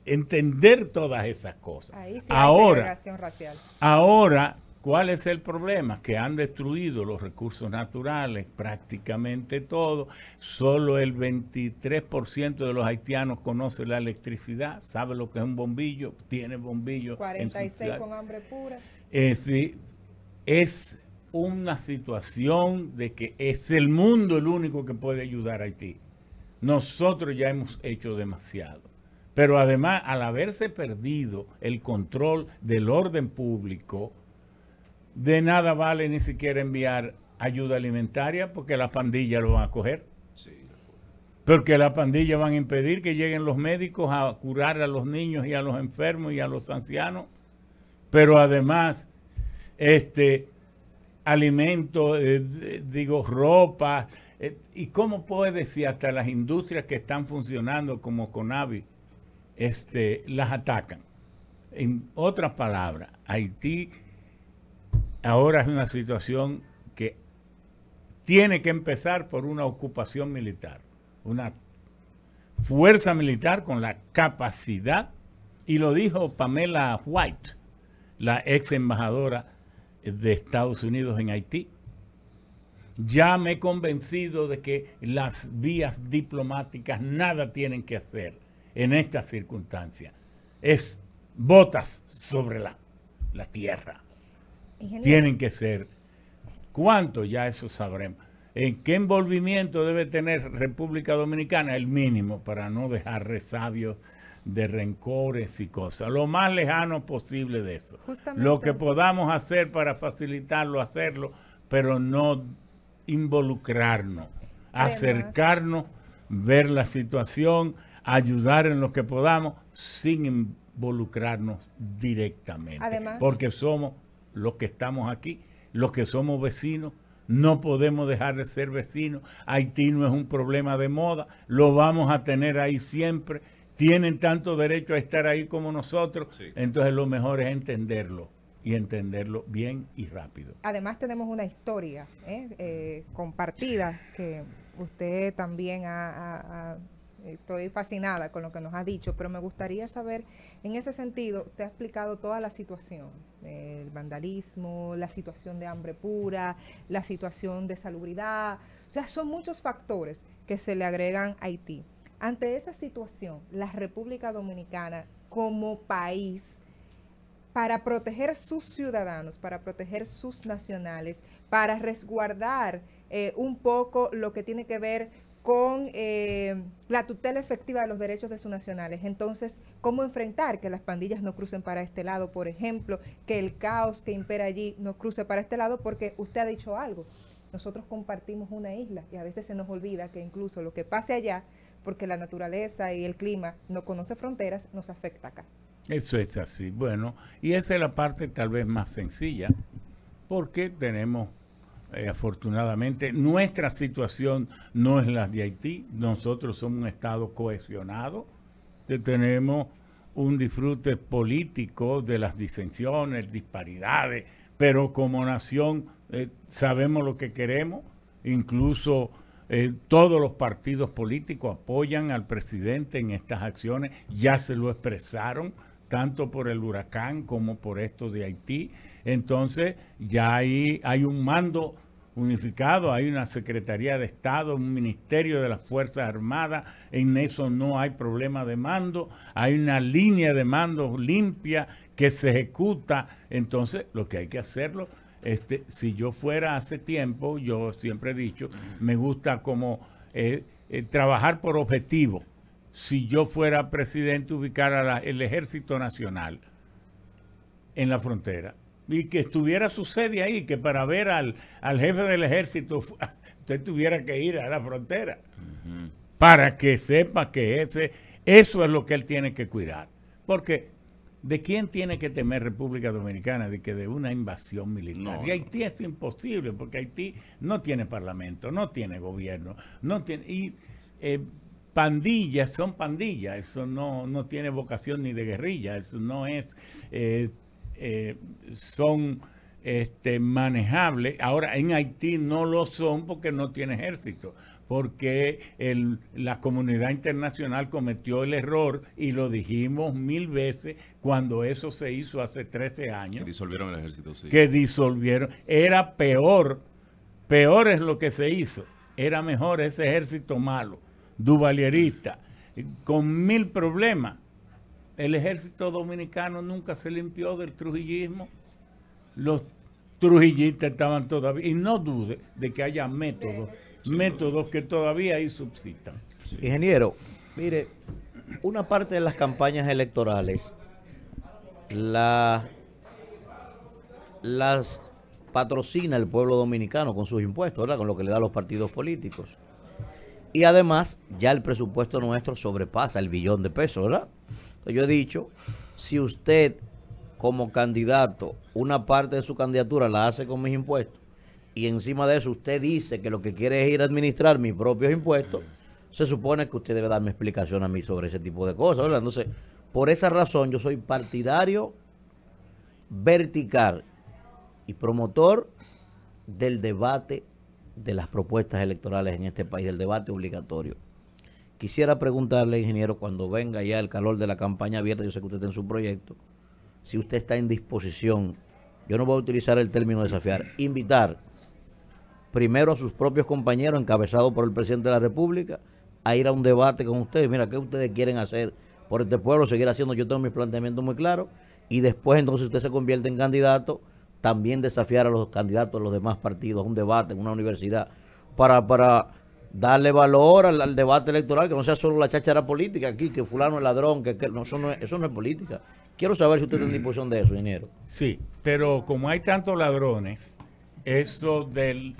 entender todas esas cosas. Ahí sí hay segregación racial. Ahora, ¿cuál es el problema? Que han destruido los recursos naturales, prácticamente todo. Solo el 23% de los haitianos conoce la electricidad, sabe lo que es un bombillo, tiene bombillo. 46 con hambre pura. Sí, es una situación de que es el mundo el único que puede ayudar a Haití. Nosotros ya hemos hecho demasiado. Pero además, al haberse perdido el control del orden público, de nada vale ni siquiera enviar ayuda alimentaria porque las pandillas lo van a coger. Sí. Porque las pandillas van a impedir que lleguen los médicos a curar a los niños y a los enfermos y a los ancianos. Pero además, alimentos, ropa, y cómo puede si hasta las industrias que están funcionando como Conavi, las atacan. En otras palabras, Haití ahora es una situación que tiene que empezar por una ocupación militar, una fuerza militar con la capacidad, y lo dijo Pamela White, la ex embajadora de Estados Unidos en Haití. Ya me he convencido de que las vías diplomáticas nada tienen que hacer en estas circunstancias. Es botas sobre la tierra. Ingeniero. Tienen que ser. ¿Cuánto? Ya eso sabremos. ¿En qué envolvimiento debe tener República Dominicana? El mínimo, para no dejar resabios de rencores y cosas. Lo más lejano posible de eso. Justamente. Lo que podamos hacer para facilitarlo, hacerlo, pero no involucrarnos, acercarnos, ver la situación, ayudar en lo que podamos, sin involucrarnos directamente. Además, porque somos los que estamos aquí, los que somos vecinos, no podemos dejar de ser vecinos. Haití no es un problema de moda, lo vamos a tener ahí siempre. Tienen tanto derecho a estar ahí como nosotros. Sí. Entonces lo mejor es entenderlo y entenderlo bien y rápido. Además tenemos una historia compartida que usted también estoy fascinada con lo que nos ha dicho, pero me gustaría saber, en ese sentido, usted ha explicado toda la situación, el vandalismo, la situación de hambre pura, la situación de salubridad, o sea, son muchos factores que se le agregan a Haití. Ante esa situación, la República Dominicana como país, para proteger sus ciudadanos, para proteger sus nacionales, para resguardar un poco lo que tiene que ver con la tutela efectiva de los derechos de sus nacionales. Entonces, ¿cómo enfrentar que las pandillas no crucen para este lado, por ejemplo, que el caos que impera allí no cruce para este lado? Porque usted ha dicho algo, nosotros compartimos una isla y a veces se nos olvida que incluso lo que pase allá, porque la naturaleza y el clima no conoce fronteras, nos afecta acá. Eso es así. Bueno, y esa es la parte tal vez más sencilla, porque tenemos, afortunadamente, nuestra situación no es la de Haití. Nosotros somos un Estado cohesionado, que tenemos un disfrute político de las disensiones, disparidades, pero como nación sabemos lo que queremos, incluso todos los partidos políticos apoyan al presidente en estas acciones, ya se lo expresaron, tanto por el huracán como por esto de Haití. Entonces ya hay un mando unificado, hay una Secretaría de Estado, un Ministerio de las Fuerzas Armadas, en eso no hay problema de mando, hay una línea de mando limpia que se ejecuta. Entonces lo que hay que hacerlo, si yo fuera hace tiempo, yo siempre he dicho, me gusta como trabajar por objetivo. Si yo fuera presidente, ubicar el Ejército Nacional en la frontera y que estuviera su sede ahí, que para ver al jefe del ejército usted tuviera que ir a la frontera, para que sepa que eso es lo que él tiene que cuidar. Porque ¿de quién tiene que temer República Dominicana? De una invasión militar. No, y Haití es imposible, porque Haití no tiene parlamento, no tiene gobierno, no tiene... pandillas son pandillas, eso no tiene vocación ni de guerrilla, eso no es, son manejables. Ahora en Haití no lo son porque no tiene ejército, porque la comunidad internacional cometió el error, y lo dijimos 1000 veces cuando eso se hizo hace 13 años. Que disolvieron el ejército, sí. Que disolvieron, era peor es lo que se hizo, era mejor ese ejército malo, duvalierista, con 1000 problemas. El ejército dominicano nunca se limpió del trujillismo. Los trujillistas estaban todavía, y no dude de que haya métodos que todavía ahí subsistan. Sí. Ingeniero, mire, una parte de las campañas electorales las patrocina el pueblo dominicano con sus impuestos, ¿verdad? Con lo que le da a los partidos políticos. Y además, ya el presupuesto nuestro sobrepasa el billón de pesos, ¿verdad? Yo he dicho, si usted como candidato, una parte de su candidatura la hace con mis impuestos, y encima de eso usted dice que lo que quiere es ir a administrar mis propios impuestos, se supone que usted debe darme explicación a mí sobre ese tipo de cosas, ¿verdad? Entonces, por esa razón yo soy partidario vertical y promotor del debate de las propuestas electorales en este país, del debate obligatorio. Quisiera preguntarle, ingeniero, cuando venga ya el calor de la campaña abierta, yo sé que usted está en su proyecto, si usted está en disposición, yo no voy a utilizar el término desafiar, invitar primero a sus propios compañeros, encabezados por el presidente de la República, a ir a un debate con ustedes. Mira, ¿qué ustedes quieren hacer por este pueblo? Seguir haciendo, yo tengo mis planteamientos muy claros, y después entonces usted se convierte en candidato, también desafiar a los candidatos de los demás partidos a un debate en una universidad para darle valor al debate electoral, que no sea solo la cháchara política aquí, que fulano es ladrón, no, eso no es política. Quiero saber si usted está en disposición de eso, ingeniero. Sí, pero como hay tantos ladrones, eso del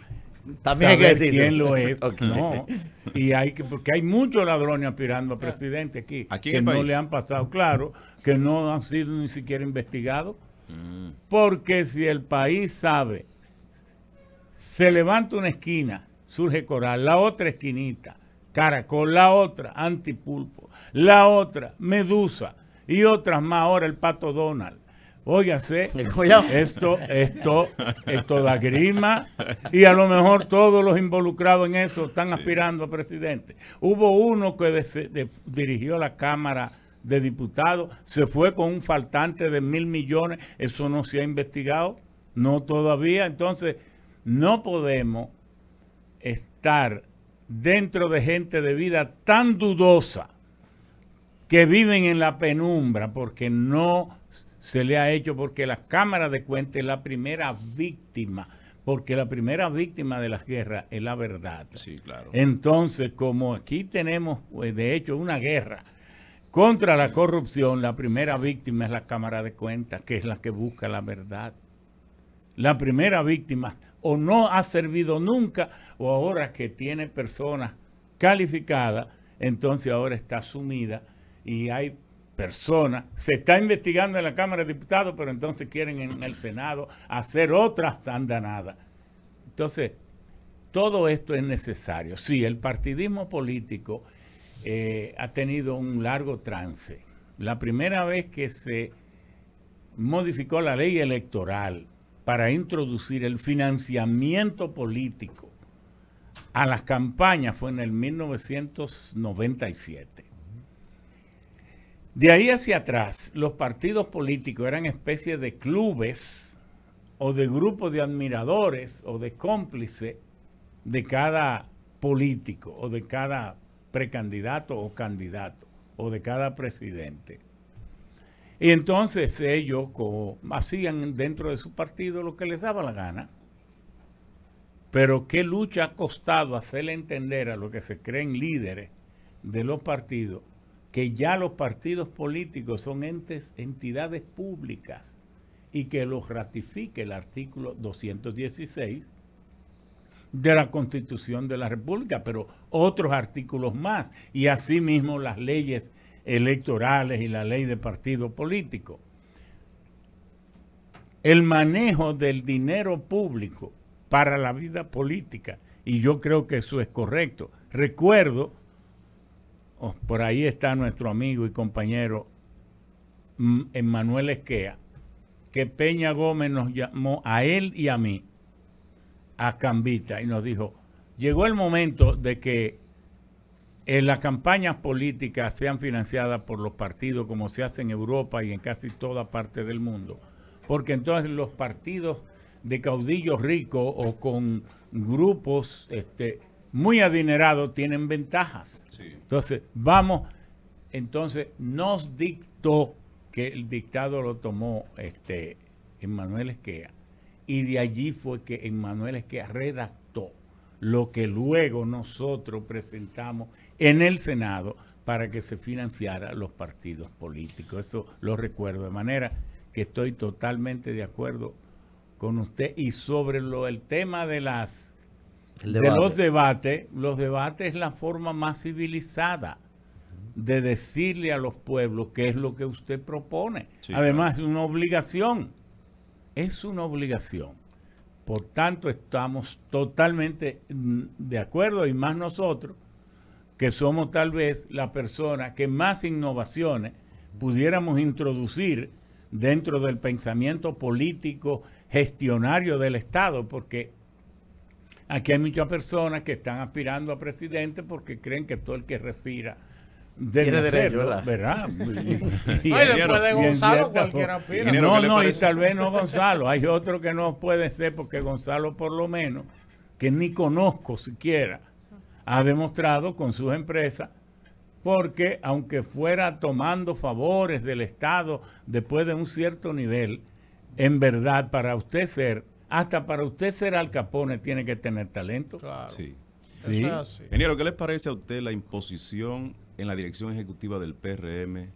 también hay que decir quién lo es, okay. No, y porque hay muchos ladrones aspirando a presidente aquí que no le han pasado, claro, que no han sido ni siquiera investigados. Porque si el país sabe, se levanta una esquina, surge Coral, la otra esquinita, Caracol, la otra, Antipulpo, la otra, Medusa, y otras más, ahora el Pato Donald. Óigase, esto da grima, y a lo mejor todos los involucrados en eso están aspirando a presidente. Hubo uno que dirigió la Cámara de Diputados, se fue con un faltante de 1.000 millones, eso no se ha investigado, no todavía. Entonces, no podemos estar dentro de gente de vida tan dudosa que viven en la penumbra porque no se le ha hecho, porque la Cámara de Cuentas es la primera víctima, porque la primera víctima de las guerras es la verdad. Sí, claro. Entonces, como aquí tenemos, de hecho, una guerra contra la corrupción, la primera víctima es la Cámara de Cuentas, que es la que busca la verdad. La primera víctima, o no ha servido nunca, o ahora que tiene personas calificadas, entonces ahora está sumida y hay personas, se está investigando en la Cámara de Diputados, pero entonces quieren en el Senado hacer otras andanadas. Entonces, todo esto es necesario. Sí, el partidismo político ha tenido un largo trance. La primera vez que se modificó la ley electoral para introducir el financiamiento político a las campañas fue en el 1997. De ahí hacia atrás, los partidos políticos eran especies de clubes o de grupos de admiradores o de cómplices de cada político o de cada precandidato o candidato o de cada presidente. Y entonces ellos hacían dentro de su partido lo que les daba la gana. Pero qué lucha ha costado hacerle entender a los que se creen líderes de los partidos que ya los partidos políticos son entidades públicas y que los ratifique el artículo 216 de la Constitución de la República, pero otros artículos más, y asimismo las leyes electorales y la ley de partido político. El manejo del dinero público para la vida política, y yo creo que eso es correcto. Recuerdo, por ahí está nuestro amigo y compañero Emmanuel Esquea, que Peña Gómez nos llamó a él y a mí, a Cambita, y nos dijo, llegó el momento de que las campañas políticas sean financiadas por los partidos como se hace en Europa y en casi toda parte del mundo, porque entonces los partidos de caudillos ricos o con grupos muy adinerados tienen ventajas. Sí. Entonces, entonces nos dictó, que el dictado lo tomó Emmanuel Esquea, y de allí fue que Emmanuel Esquea redactó lo que luego nosotros presentamos en el Senado para que se financiara los partidos políticos. Eso lo recuerdo, de manera que estoy totalmente de acuerdo con usted. Y sobre el tema de los debates es la forma más civilizada de decirle a los pueblos qué es lo que usted propone. Sí, además, claro, es una obligación. Es una obligación. Por tanto, estamos totalmente de acuerdo, y más nosotros, que somos tal vez la persona que más innovaciones pudiéramos introducir dentro del pensamiento político gestionario del Estado, porque aquí hay muchas personas que están aspirando a presidente porque creen que todo el que respira debe hacerlo, ¿verdad? Y después de Gonzalo cualquiera aspira. Y tal vez no Gonzalo. Hay otro que no puede ser, porque Gonzalo, por lo menos, que ni conozco siquiera, ha demostrado con sus empresas, porque aunque fuera tomando favores del Estado después de un cierto nivel, en verdad, hasta para usted ser Al Capone tiene que tener talento. Claro. Sí. Sí. Ingeniero, ¿qué les parece a usted la imposición en la dirección ejecutiva del PRM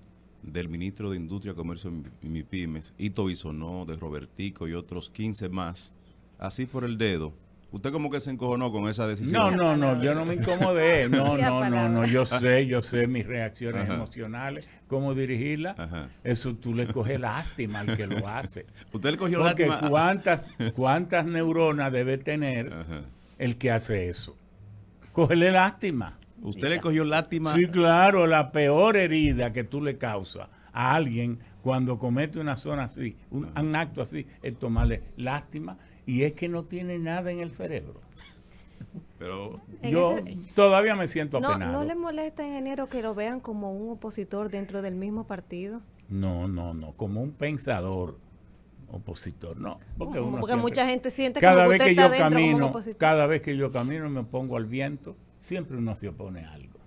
del ministro de Industria, Comercio y MIPYMES, Ito Bisonó, de Robertico y otros 15 más, así por el dedo? ¿Usted como que se encojonó con esa decisión? No, yo no me incomodé. No, yo sé mis reacciones emocionales, cómo dirigirla. Ajá. Eso tú le coges lástima al que lo hace. ¿Usted le cogió lástima? Porque ¿cuántas neuronas debe tener el que hace eso? Cógele lástima. ¿Usted le cogió lástima? Sí, claro, la peor herida que tú le causas a alguien cuando comete una zona así, un acto así, es tomarle lástima, y es que no tiene nada en el cerebro. Pero yo todavía me siento apenado. ¿No le molesta, ingeniero, que lo vean como un opositor dentro del mismo partido? No, como un pensador opositor, no. Porque mucha gente siente cada vez que yo camino, cada vez que yo camino y me pongo al viento, siempre uno se opone a algo.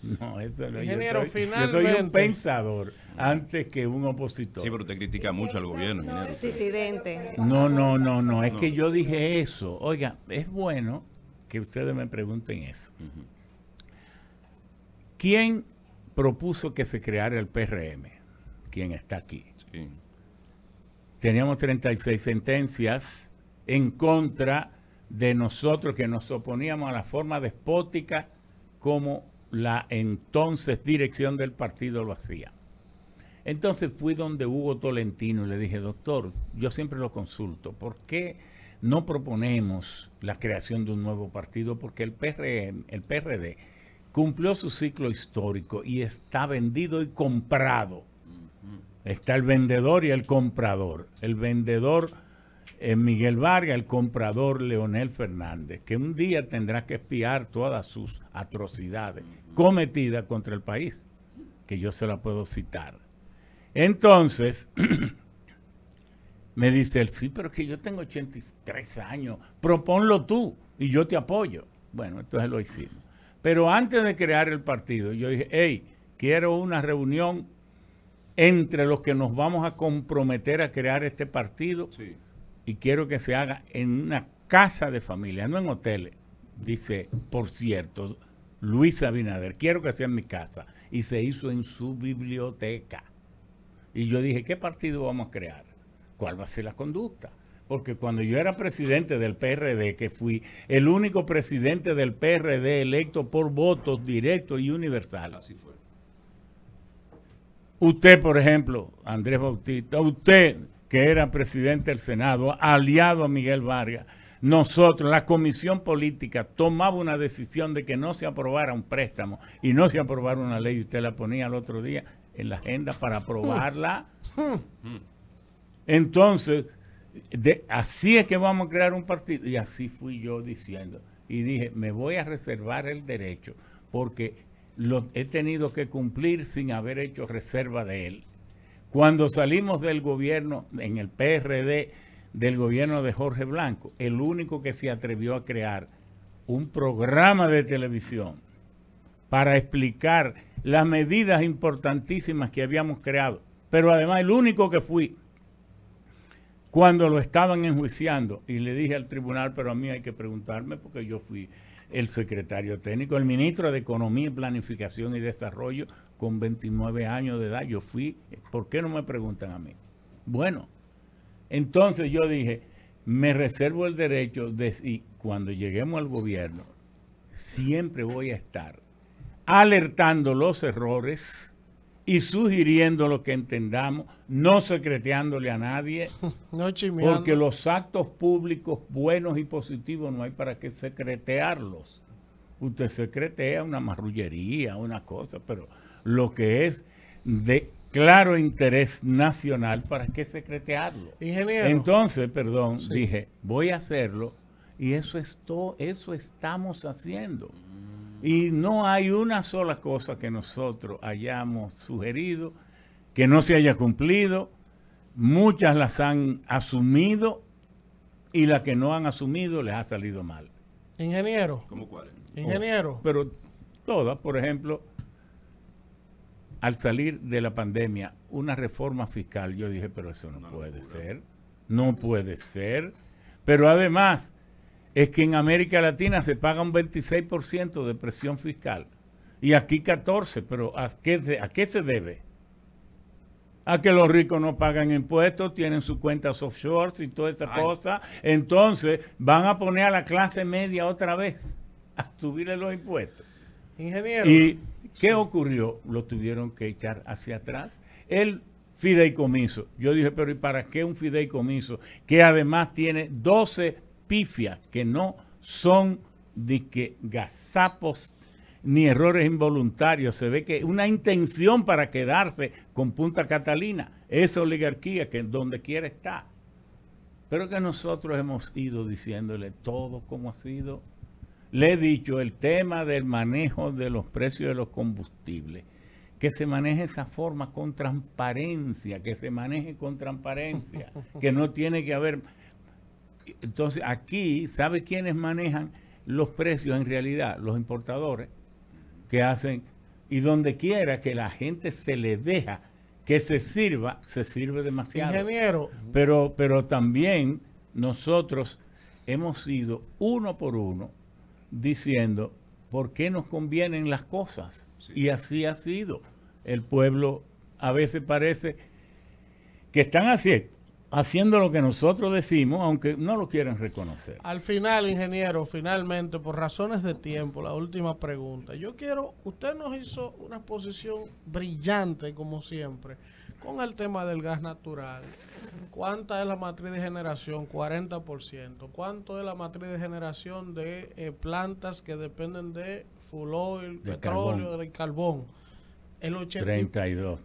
No, ingeniero, yo soy un pensador antes que un opositor. Sí, pero usted critica mucho al gobierno, ingeniero. Disidente. No, es que yo dije eso. Oiga, es bueno que ustedes me pregunten eso. ¿Quién propuso que se creara el PRM? ¿Quién está aquí? Sí. Teníamos 36 sentencias en contra de nosotros que nos oponíamos a la forma despótica como la entonces dirección del partido lo hacía. Entonces fui donde Hugo Tolentino y le dije, doctor, yo siempre lo consulto, ¿por qué no proponemos la creación de un nuevo partido? Porque el PRD cumplió su ciclo histórico y está vendido y comprado. Está el vendedor y el comprador. El vendedor Miguel Vargas, el comprador Leonel Fernández, que un día tendrá que expiar todas sus atrocidades cometidas contra el país, que yo se la puedo citar. Entonces, me dice él, sí, pero es que yo tengo 83 años, proponlo tú y yo te apoyo. Bueno, entonces lo hicimos. Pero antes de crear el partido, yo dije, hey, quiero una reunión entre los que nos vamos a comprometer a crear este partido, sí, y quiero que se haga en una casa de familia, no en hoteles. Dice, por cierto, Luis Abinader, quiero que sea en mi casa. Y se hizo en su biblioteca. Y yo dije, ¿qué partido vamos a crear? ¿Cuál va a ser la conducta? Porque cuando yo era presidente del PRD, que fui el único presidente del PRD electo por votos directos y universales. Así fue. Usted, por ejemplo, Andrés Bautista, usted que era presidente del Senado, aliado a Miguel Vargas, nosotros, la comisión política, tomaba una decisión de que no se aprobara un préstamo y no se aprobara una ley, y usted la ponía el otro día en la agenda para aprobarla. Entonces, así es que vamos a crear un partido. Y así fui yo diciendo. Y dije, me voy a reservar el derecho, porque lo he tenido que cumplir sin haber hecho reserva de él. Cuando salimos del gobierno, en el PRD, del gobierno de Jorge Blanco, el único que se atrevió a crear un programa de televisión para explicar las medidas importantísimas que habíamos creado, pero además el único que fui cuando lo estaban enjuiciando, y le dije al tribunal, pero a mí hay que preguntarme porque yo fui el secretario técnico, el ministro de Economía, Planificación y Desarrollo con 29 años de edad, yo fui, ¿por qué no me preguntan a mí? Bueno, entonces yo dije, me reservo el derecho de, y cuando lleguemos al gobierno, siempre voy a estar alertando los errores y sugiriendo lo que entendamos, no secreteándole a nadie, no chimeando, porque los actos públicos buenos y positivos no hay para qué secretearlos. Usted secretea una marrullería, una cosa, pero lo que es de claro interés nacional, ¿para qué secretearlo? Ingeniero. Entonces, perdón, Sí. dije, voy a hacerlo y eso estamos haciendo. Y no hay una sola cosa que nosotros hayamos sugerido que no se haya cumplido. Muchas las han asumido y las que no han asumido les ha salido mal. Ingeniero. ¿Cómo cuáles? Ingeniero. Pero todas, por ejemplo, al salir de la pandemia, una reforma fiscal, yo dije, pero eso no puede ser. No puede ser. Pero además, es que en América Latina se paga un 26% de presión fiscal y aquí 14%, pero ¿a qué se debe? A que los ricos no pagan impuestos, tienen sus cuentas offshore y toda esa cosa, entonces van a poner a la clase media otra vez a subirle los impuestos. Ingeniero. ¿Y qué ocurrió? Lo tuvieron que echar hacia atrás. El fideicomiso, yo dije, pero ¿y para qué un fideicomiso que además tiene 12 pifias que no son de que gazapos ni errores involuntarios? Se ve que una intención para quedarse con Punta Catalina, esa oligarquía que donde quiera está. Pero que nosotros hemos ido diciéndole todo como ha sido. Le he dicho, el tema del manejo de los precios de los combustibles, que se maneje esa forma con transparencia, que se maneje con transparencia, que no tiene que haber. Entonces aquí, ¿sabe quiénes manejan los precios en realidad? Los importadores, que hacen, y donde quiera que la gente se le deja que se sirve demasiado. Ingeniero. Pero también nosotros hemos ido uno por uno diciendo por qué nos convienen las cosas. Sí. Y así ha sido. El pueblo a veces parece que están haciendo lo que nosotros decimos, aunque no lo quieren reconocer. Al final, ingeniero, finalmente, por razones de tiempo, la última pregunta. Usted nos hizo una exposición brillante, como siempre, con el tema del gas natural. ¿Cuánta es la matriz de generación? 40%. ¿Cuánto es la matriz de generación de plantas que dependen de fuel oil, petróleo, del carbón? El 32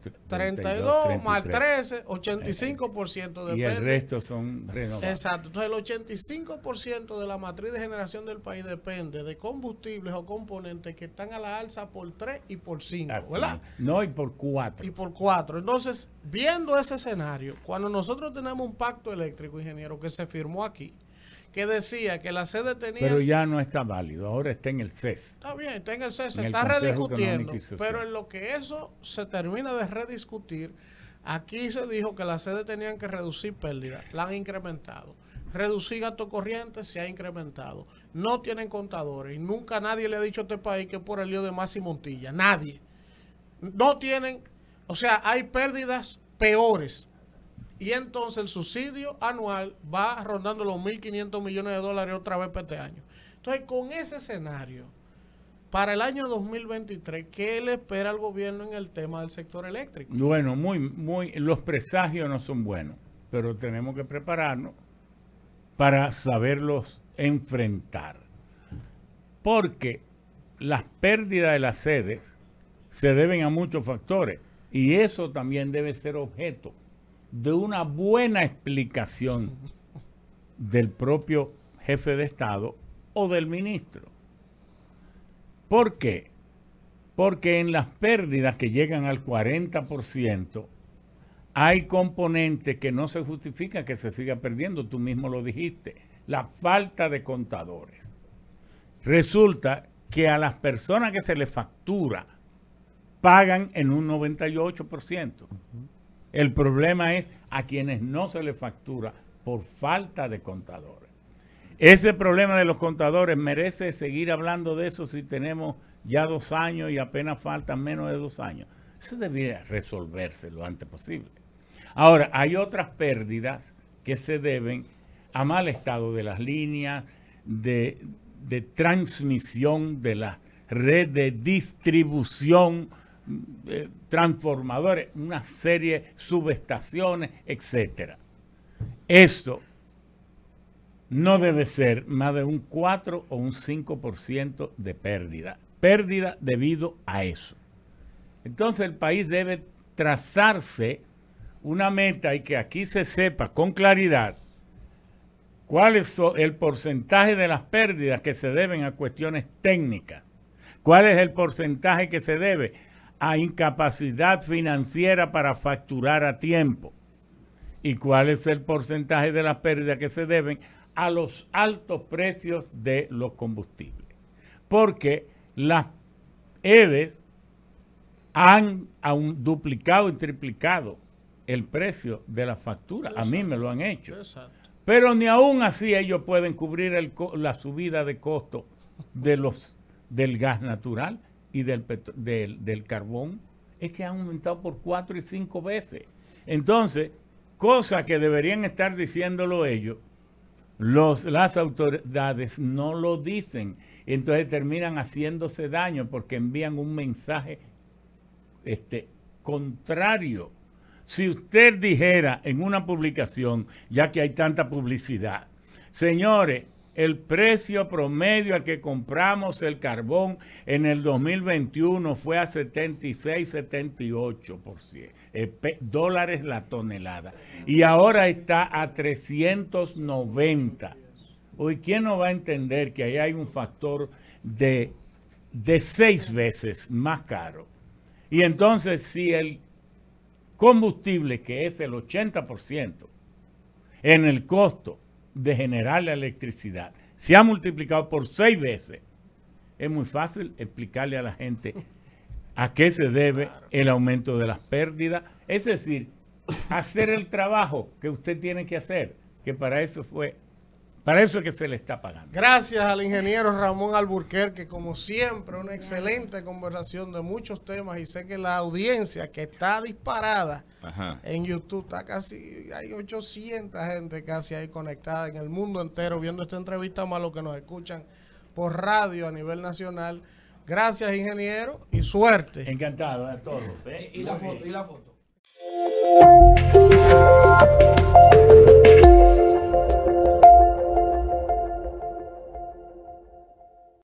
más 13, 85% depende. Y el resto son renovables. Exacto. Entonces, el 85% de la matriz de generación del país depende de combustibles o componentes que están a la alza por 3 y por 5, ¿verdad? No, y por 4. Y por 4. Entonces, viendo ese escenario, cuando nosotros tenemos un pacto eléctrico, ingeniero, que se firmó aquí, que decía que la sede tenía... Pero ya no está válido, ahora está en el CES. Está bien, está en el CES, se En el está Consejo rediscutiendo, Económico y Social. pero en lo que eso se termina de rediscutir, aquí se dijo que las sedes tenían que reducir pérdidas, la han incrementado. Reducir gasto corriente se ha incrementado. No tienen contadores y nunca nadie le ha dicho a este país que por el lío de Masi Montilla, nadie. No tienen, o sea, hay pérdidas peores. Y entonces el subsidio anual va rondando los 1.500 millones de dólares otra vez para este año. Entonces, con ese escenario, para el año 2023, ¿qué le espera al gobierno en el tema del sector eléctrico? Bueno, los presagios no son buenos, pero tenemos que prepararnos para saberlos enfrentar. Porque las pérdidas de las sedes se deben a muchos factores y eso también debe ser objeto de una buena explicación del propio jefe de Estado o del ministro. ¿Por qué? Porque en las pérdidas que llegan al 40%, hay componentes que no se justifica que se siga perdiendo. Tú mismo lo dijiste, la falta de contadores. Resulta que a las personas que se les factura pagan en un 98%. El problema es a quienes no se les factura por falta de contadores. Ese problema de los contadores merece seguir hablando de eso si tenemos ya 2 años y apenas faltan menos de 2 años. Eso debería resolverse lo antes posible. Ahora, hay otras pérdidas que se deben a mal estado de las líneas, de transmisión de la red de distribución, transformadores, una serie de subestaciones, etcétera. Esto no debe ser más de un 4 o un 5% de pérdida debido a eso. Entonces el país debe trazarse una meta y que aquí se sepa con claridad cuál es el porcentaje de las pérdidas que se deben a cuestiones técnicas, cuál es el porcentaje que se debe a incapacidad financiera para facturar a tiempo y cuál es el porcentaje de las pérdidas que se deben a los altos precios de los combustibles. Porque las EDES han duplicado y triplicado el precio de la factura. A mí me lo han hecho. Pero ni aún así ellos pueden cubrir la subida de costo del gas natural y del carbón. Es que han aumentado por 4 y 5 veces. Entonces, cosas que deberían estar diciéndolo ellos, las autoridades no lo dicen. Entonces terminan haciéndose daño porque envían un mensaje contrario. Si usted dijera en una publicación, ya que hay tanta publicidad, señores, el precio promedio al que compramos el carbón en el 2021 fue a 76, 78 dólares la tonelada. Y ahora está a 390. Hoy, ¿quién no va a entender que ahí hay un factor de 6 veces más caro? Y entonces, si el combustible, que es el 80% en el costo de generar la electricidad, se ha multiplicado por 6 veces, es muy fácil explicarle a la gente a qué se debe el aumento de las pérdidas. Es decir, hacer el trabajo que usted tiene que hacer, que para eso fue Para eso es que se le está pagando. Gracias al ingeniero Ramón Alburquerque, como siempre, una excelente conversación de muchos temas, y sé que la audiencia que está disparada en YouTube, está casi, hay 800 gente casi ahí conectada en el mundo entero viendo esta entrevista, más los que nos escuchan por radio a nivel nacional. Gracias, ingeniero, y suerte. Encantado a todos. Y la foto.